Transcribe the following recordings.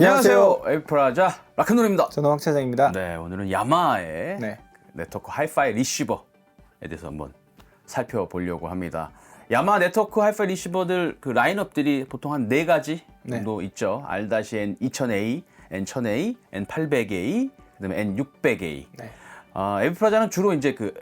안녕하세요. 에이프라자 락큰롤입니다. 저는 황 차장입니다. 네, 오늘은 야마하의 네트워크 하이파이 리시버에 대해서 한번 살펴보려고 합니다. 야마하 네트워크 하이파이 리시버들 그 라인업들이 보통 한 4가지 정도 있죠. R-N 2000A, N 1000A, N 800A, 그다음에 N 600A. 에이프라자는 주로 이제 그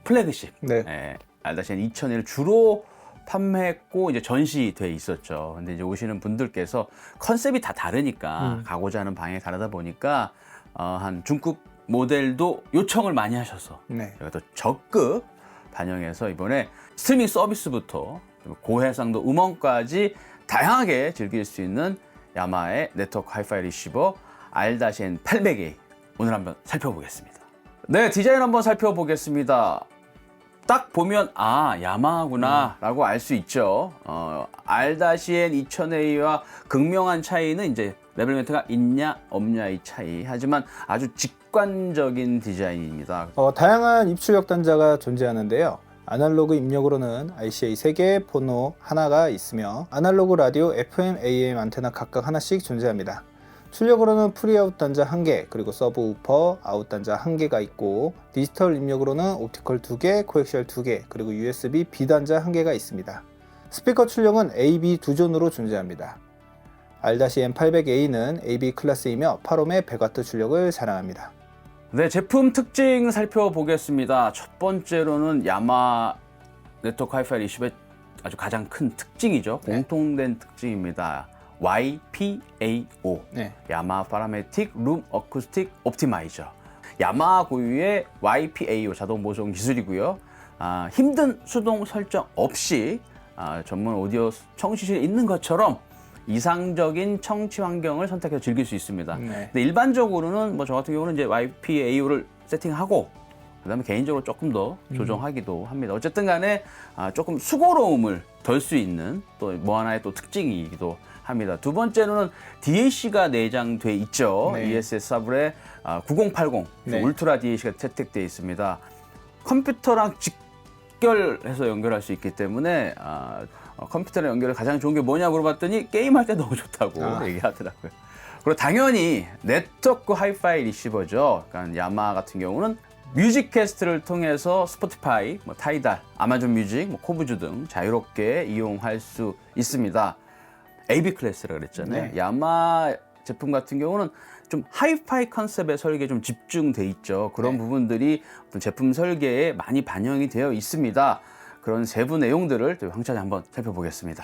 플래그십 R-N 2000A를 주로 판매했고 이제 전시돼 있었죠. 근데 이제 오시는 분들께서 컨셉이 다 다르니까 가고자 하는 방향이 다르다 보니까 한 중급 모델도 요청을 많이 하셔서 저희가 또 적극 반영해서 이번에 스트리밍 서비스부터 고해상도 음원까지 다양하게 즐길 수 있는 야마하의 네트워크 하이파이 리시버 R-N 800A 오늘 한번 살펴보겠습니다. 네, 디자인 한번 살펴보겠습니다. 딱 보면 야마하구나 라고 알 수 있죠. R-N 2000A와 극명한 차이는 이제 레벨 멘트가 있냐 없냐의 차이. 하지만 아주 직관적인 디자인입니다. 다양한 입출력 단자가 존재하는데요. 아날로그 입력으로는 RCA 3개, 포노 하나가 있으며 아날로그 라디오 FM, AM 안테나 각각 하나씩 존재합니다. 출력으로는 프리아웃 단자 1개, 그리고 서브우퍼 아웃 단자 1개가 있고 디지털 입력으로는 옵티컬 2개, 코엑시얼 2개, 그리고 USB B 단자 1개가 있습니다. 스피커 출력은 AB 2존으로 존재합니다. R-N 800A는 AB 클래스이며 8옴의 100W 출력을 자랑합니다. 네, 제품 특징 살펴보겠습니다. 첫 번째로는 야마하 네트워크 하이파이 리시버의 아주 가장 큰 특징이죠. 공통된 특징입니다. YPAO, 야마하 파라메틱 룸 어쿠스틱 옵티마이저. 야마하 고유의 YPAO 자동 보정 기술이고요. 힘든 수동 설정 없이 전문 오디오 청취실에 있는 것처럼 이상적인 청취 환경을 선택해서 즐길 수 있습니다. 근데 일반적으로는 저 같은 경우는 이제 YPAO를 세팅하고 그다음에 개인적으로 조금 더 조정하기도 합니다. 어쨌든 간에 조금 수고로움을 덜 수 있는 또 하나의 또 특징이기도 합니다. 두 번째로는 DAC가 내장돼 있죠. ESS 사블에 9080 울트라 DAC가 채택되어 있습니다. 컴퓨터랑 직결해서 연결할 수 있기 때문에 컴퓨터랑 연결을 가장 좋은 게 뭐냐고 물어봤더니 게임할 때 너무 좋다고 얘기하더라고요. 그리고 당연히 네트워크 하이파이 리시버죠. 그러니까 야마하 같은 경우는 뮤직캐스트를 통해서 스포티파이, 타이달, 아마존 뮤직, 코브즈 등 자유롭게 이용할 수 있습니다. AB 클래스라 그랬잖아요. 야마하 제품 같은 경우는 좀 하이파이 컨셉의 설계에 좀 집중돼 있죠. 그런 부분들이 어떤 제품 설계에 많이 반영이 되어 있습니다. 그런 세부 내용들을 황 차장 한번 살펴보겠습니다.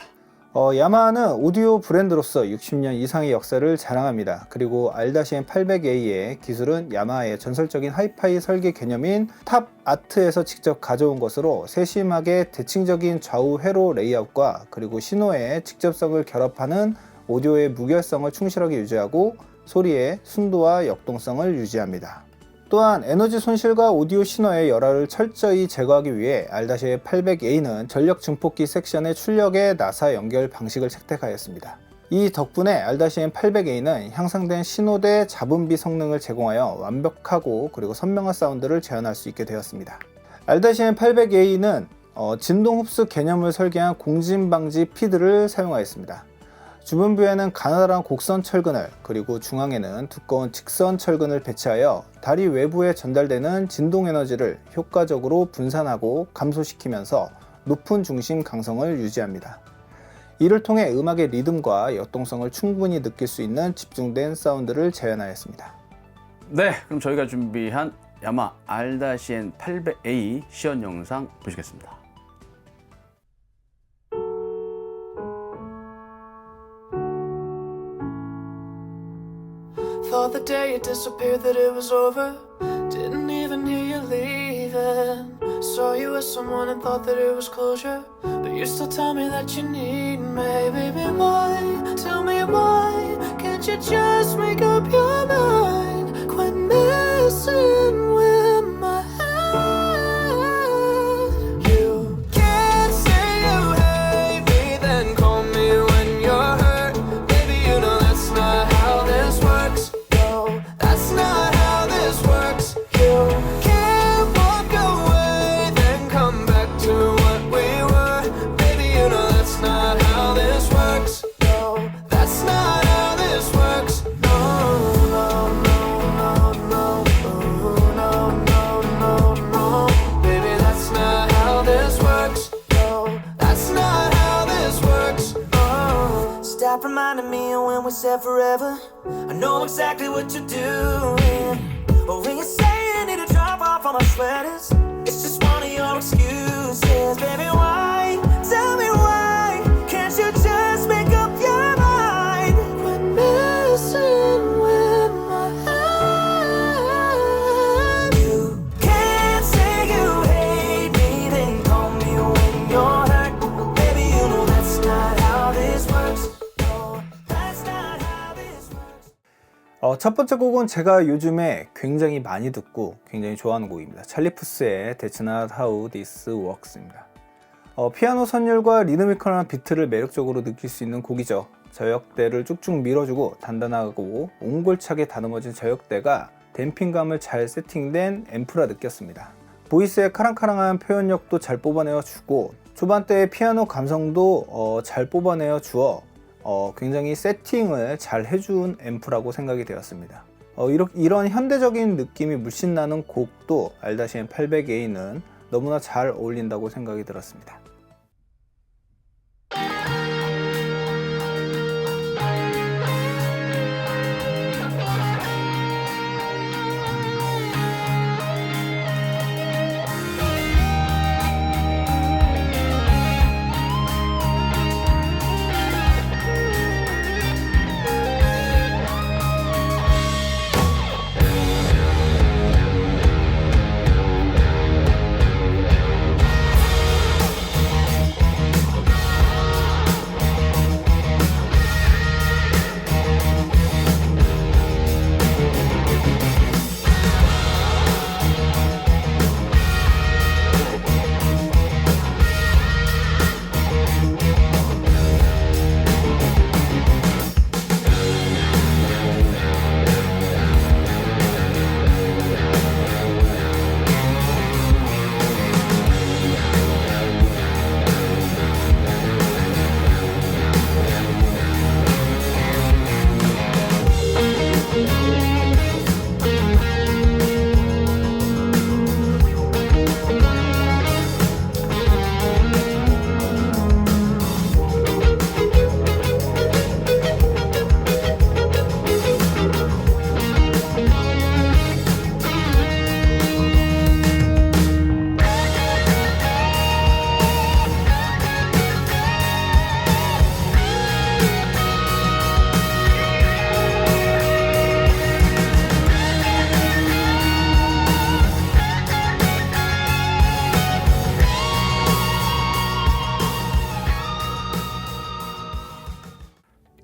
야마하는 오디오 브랜드로서 60년 이상의 역사를 자랑합니다. 그리고 R-N 800A의 기술은 야마하의 전설적인 하이파이 설계 개념인 탑 아트에서 직접 가져온 것으로 세심하게 대칭적인 좌우 회로 레이아웃과 그리고 신호의 직접성을 결합하는 오디오의 무결성을 충실하게 유지하고 소리의 순도와 역동성을 유지합니다. 또한 에너지 손실과 오디오 신호의 열화를 철저히 제거하기 위해 R-N 800A는 전력 증폭기 섹션의 출력의 나사 연결 방식을 채택하였습니다. 이 덕분에 R-N 800A는 향상된 신호대 잡음비 성능을 제공하여 완벽하고 그리고 선명한 사운드를 재현할 수 있게 되었습니다. R-N 800A는 진동 흡수 개념을 설계한 공진 방지 피드를 사용하였습니다. 주변부에는 가느다란 곡선 철근을 그리고 중앙에는 두꺼운 직선 철근을 배치하여 다리 외부에 전달되는 진동 에너지를 효과적으로 분산하고 감소시키면서 높은 중심 강성을 유지합니다. 이를 통해 음악의 리듬과 역동성을 충분히 느낄 수 있는 집중된 사운드를 재현하였습니다. 네, 그럼 저희가 준비한 야마하 R-N 800A 시연 영상 보시겠습니다. Thought the day you disappeared that it was over. Didn't even hear you leaving. Saw you with someone and thought that it was closure. But you still tell me that you need me. Baby, why? Tell me why? Can't you just make up your mind? Quit messing with my head. You can't say you hate me, then call me when you're hurt. Baby, you know that's not how this works. That's not how this works. You can't walk away, then come back to what we were. Baby, you know that's not how this works. No, that's not how this works. No. off reminding me of when we said forever. I know exactly what you're doing. But when you say you need to drop off all my sweaters, it's just one of your excuses. Baby, why? Tell me why? Can't you just make up your mind? Quit messing with my head. You can't say you hate me, then call me when you're hurt. Baby, you know that's not how this works. No, that's not how this works. 첫 번째 곡은 제가 요즘에 굉장히 많이 듣고 굉장히 좋아하는 곡입니다. 찰리 푸스의 That's Not How This Works입니다. 피아노 선율과 리드미컬한 비트를 매력적으로 느낄 수 있는 곡이죠. 저역대를 쭉쭉 밀어주고 단단하고 옹골차게 다듬어진 저역대가 댐핑감을 잘 세팅된 앰프라 느꼈습니다. 보이스의 카랑카랑한 표현력도 잘 뽑아내어 주고 초반대의 피아노 감성도 잘 뽑아내어 주어 굉장히 세팅을 잘 해준 앰프라고 생각이 되었습니다. 이런 현대적인 느낌이 물씬 나는 곡도 R-800A는 너무나 잘 어울린다고 생각이 들었습니다.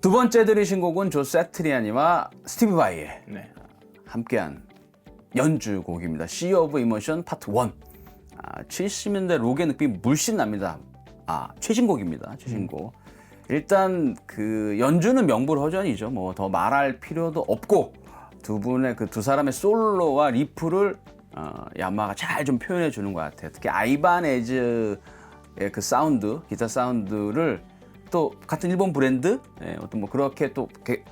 두 번째 들으신 곡은 조 세트리아니와 스티비 바이의 함께한 연주곡입니다. Sea of Emotion 파트 1. 70년대 록의 느낌이 물씬 납니다. 최신곡입니다. 최신곡. 일단 그 연주는 명불허전이죠. 뭐 더 말할 필요도 없고 두 분의 그 두 사람의 솔로와 리프를 야마가 잘 좀 표현해 주는 것 같아요. 특히 아이바네즈의 그 사운드, 기타 사운드를 또 같은 일본 브랜드, 어떤 뭐 그렇게 또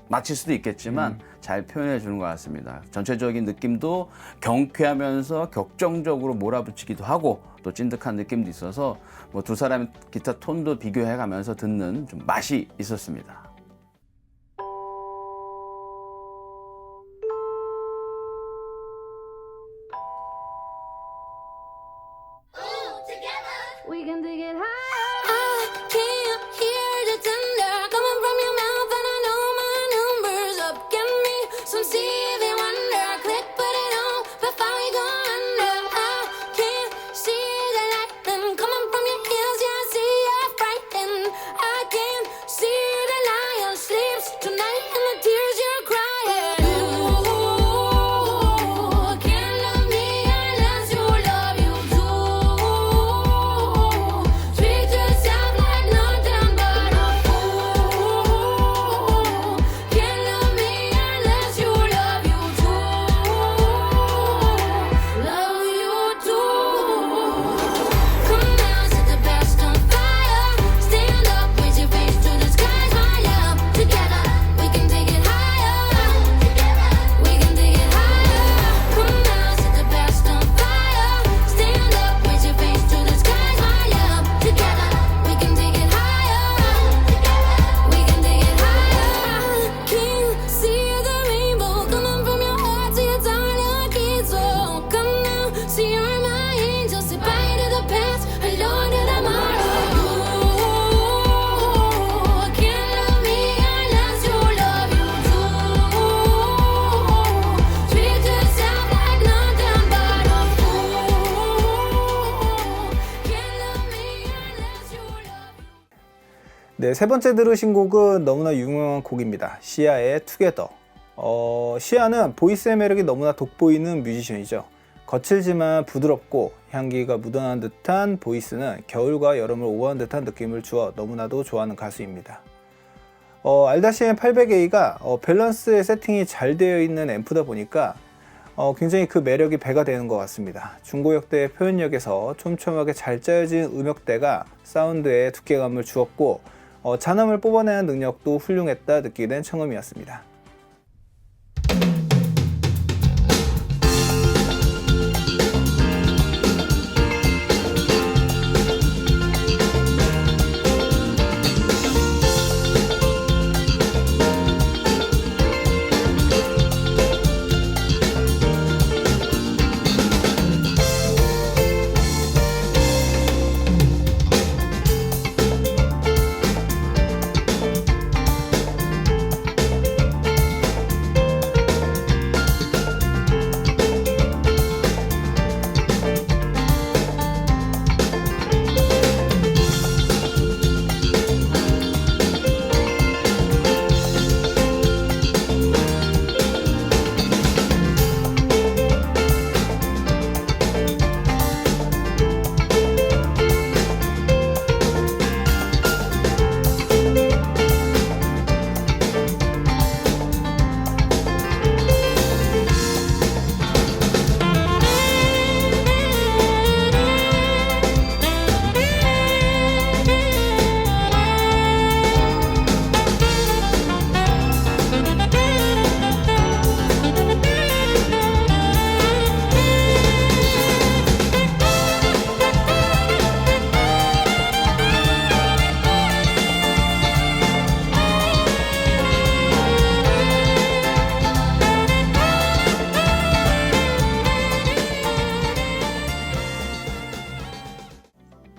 맞힐 수도 있겠지만 잘 표현해 주는 것 같습니다. 전체적인 느낌도 경쾌하면서 격정적으로 몰아붙이기도 하고 또 찐득한 느낌도 있어서 뭐 두 사람의 기타 톤도 비교해 가면서 듣는 좀 맛이 있었습니다. We can take it high. I can't hear the thunder coming from your mouth, and I know my number's up. Give me some Stevie Wonder, click, put it on before we go under. I can't see the lightning coming from your heels, yeah, I see you're frightened. I can't see the lion sleeps tonight and the tears you're crying. Ooh, can't love me unless you love you too. 네, 세 번째 들으신 곡은 너무나 유명한 곡입니다. 시아의 투게더. 시아는 보이스의 매력이 너무나 돋보이는 뮤지션이죠. 거칠지만 부드럽고 향기가 묻어나는 듯한 보이스는 겨울과 여름을 오버한 듯한 느낌을 주어 너무나도 좋아하는 가수입니다. R-800A가 밸런스의 세팅이 잘 되어 있는 앰프다 보니까 굉장히 그 매력이 배가 되는 것 같습니다. 중고역대의 표현력에서 촘촘하게 잘 짜여진 음역대가 사운드에 두께감을 주었고 잔음을 뽑아내는 능력도 훌륭했다 느끼게 된 청음이었습니다.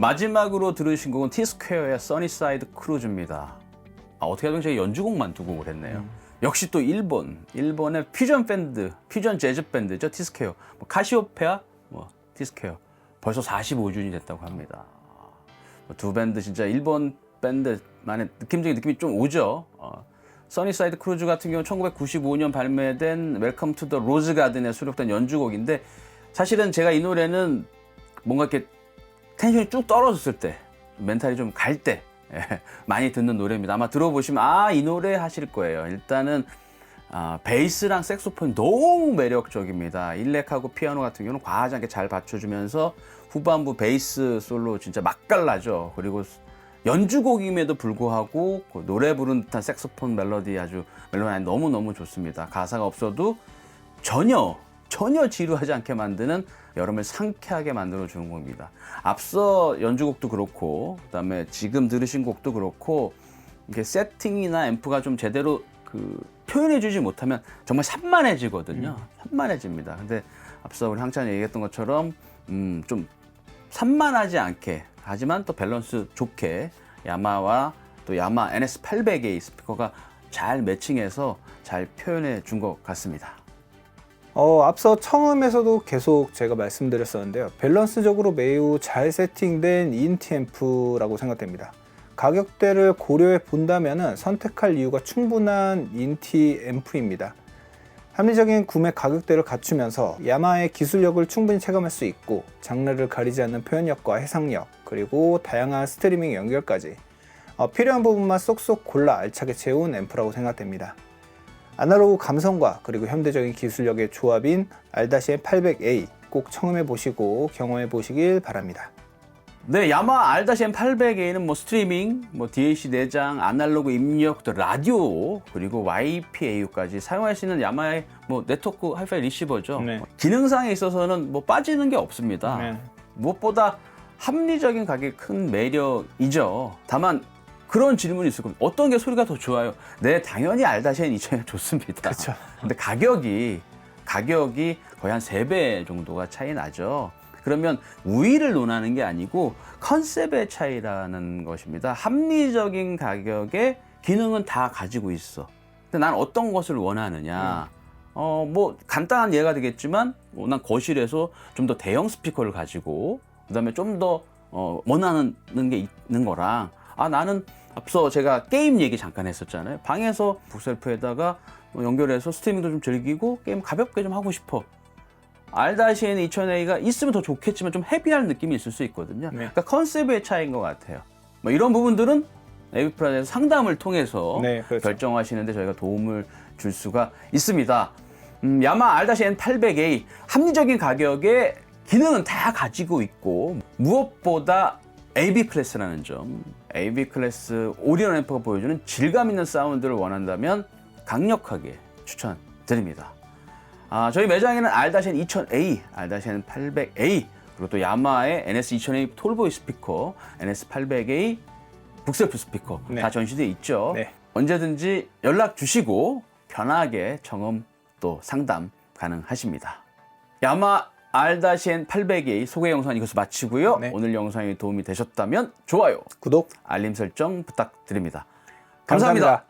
마지막으로 들으신 곡은 T-스퀘어의 써니사이드 크루즈입니다. 어떻게 하면 제가 연주곡만 두 곡을 했네요. 역시 또 일본의 퓨전 밴드, 퓨전 재즈 밴드죠. T-스퀘어. 카시오페아, T-스퀘어. 벌써 45주년이 됐다고 합니다. 두 밴드 진짜 일본 밴드만의 느낌적인 느낌이 좀 오죠. 써니사이드 크루즈 같은 경우는 1995년 발매된 웰컴 투 더 로즈 가든에 수록된 연주곡인데 사실은 제가 이 노래는 뭔가 이렇게 텐션이 쭉 떨어졌을 때, 멘탈이 좀 갈 때 많이 듣는 노래입니다. 아마 들어보시면 이 노래 하실 거예요. 일단은 베이스랑 색소폰이 너무 매력적입니다. 일렉하고 피아노 같은 경우는 과하지 않게 잘 받쳐주면서 후반부 베이스 솔로 진짜 맛깔나죠. 그리고 연주곡임에도 불구하고 노래 부르는 듯한 색소폰 멜로디 멜로디 너무너무 좋습니다. 가사가 없어도 전혀 지루하지 않게 만드는 여러분을 상쾌하게 만들어주는 곡입니다. 앞서 연주곡도 그렇고 그다음에 지금 들으신 곡도 그렇고 이게 세팅이나 앰프가 좀 제대로 표현해주지 못하면 정말 산만해지거든요. 산만해집니다. 근데 앞서 우리 항찬이 얘기했던 것처럼 좀 산만하지 않게 하지만 또 밸런스 좋게 야마와 또 야마 NS800A 스피커가 잘 매칭해서 잘 표현해 준 것 같습니다. 앞서 청음에서도 계속 제가 말씀드렸었는데요. 밸런스적으로 매우 잘 세팅된 인티 앰프라고 생각됩니다. 가격대를 고려해 본다면 선택할 이유가 충분한 인티 앰프입니다. 합리적인 구매 가격대를 갖추면서 야마의 기술력을 충분히 체감할 수 있고 장르를 가리지 않는 표현력과 해상력 그리고 다양한 스트리밍 연결까지 필요한 부분만 쏙쏙 골라 알차게 채운 앰프라고 생각됩니다. 아날로그 감성과 그리고 현대적인 기술력의 조합인 R-800A 꼭 청음해 보시고 경험해 보시길 바랍니다. 네, 야마 R-800A는 스트리밍, DAC 내장, 아날로그 입력, 또 라디오, 그리고 YPAU까지 사용할 수 있는 야마의 네트워크 하이파이 리시버죠. 네. 기능상에 있어서는 빠지는 게 없습니다. 네. 무엇보다 합리적인 가격이 큰 매력이죠. 다만 그런 질문이 있을 겁니다. 어떤 게 소리가 더 좋아요? 네, 당연히 R-2000이 좋습니다. 그렇죠. 근데 가격이 거의 한 3배 정도가 차이 나죠. 그러면 우위를 논하는 게 아니고 컨셉의 차이라는 것입니다. 합리적인 가격에 기능은 다 가지고 있어. 근데 난 어떤 것을 원하느냐. 간단한 예가 되겠지만 난 거실에서 좀 더 대형 스피커를 가지고 그다음에 좀 더 원하는 게 있는 거랑 나는 앞서 제가 게임 얘기 잠깐 했었잖아요. 방에서 북셀프에다가 연결해서 스트리밍도 좀 즐기고 게임 가볍게 좀 하고 싶어. R-N 2000A가 있으면 더 좋겠지만 좀 헤비할 느낌이 있을 수 있거든요. 그러니까 컨셉의 차이인 것 같아요. 뭐 이런 부분들은 에비플랜에서 상담을 통해서 네, 그렇죠. 결정하시는데 저희가 도움을 줄 수가 있습니다. 야마 R-N 800A 합리적인 가격에 기능은 다 가지고 있고 무엇보다 AB 클래스라는 점, AB 클래스 올인원 앰프가 보여주는 질감 있는 사운드를 원한다면 강력하게 추천드립니다. 저희 매장에는 R-N 2000A, R-N 800A 그리고 또 야마의 NS 2000A 톨보이 스피커, NS 800A 북셀프 스피커 네. 다 전시되어 있죠. 네. 언제든지 연락 주시고 편하게 경험 또 상담 가능하십니다. 야마 R-N 800A 소개 영상 이것을 마치고요. 네. 오늘 영상이 도움이 되셨다면 좋아요, 구독 알림 설정 부탁드립니다. 감사합니다.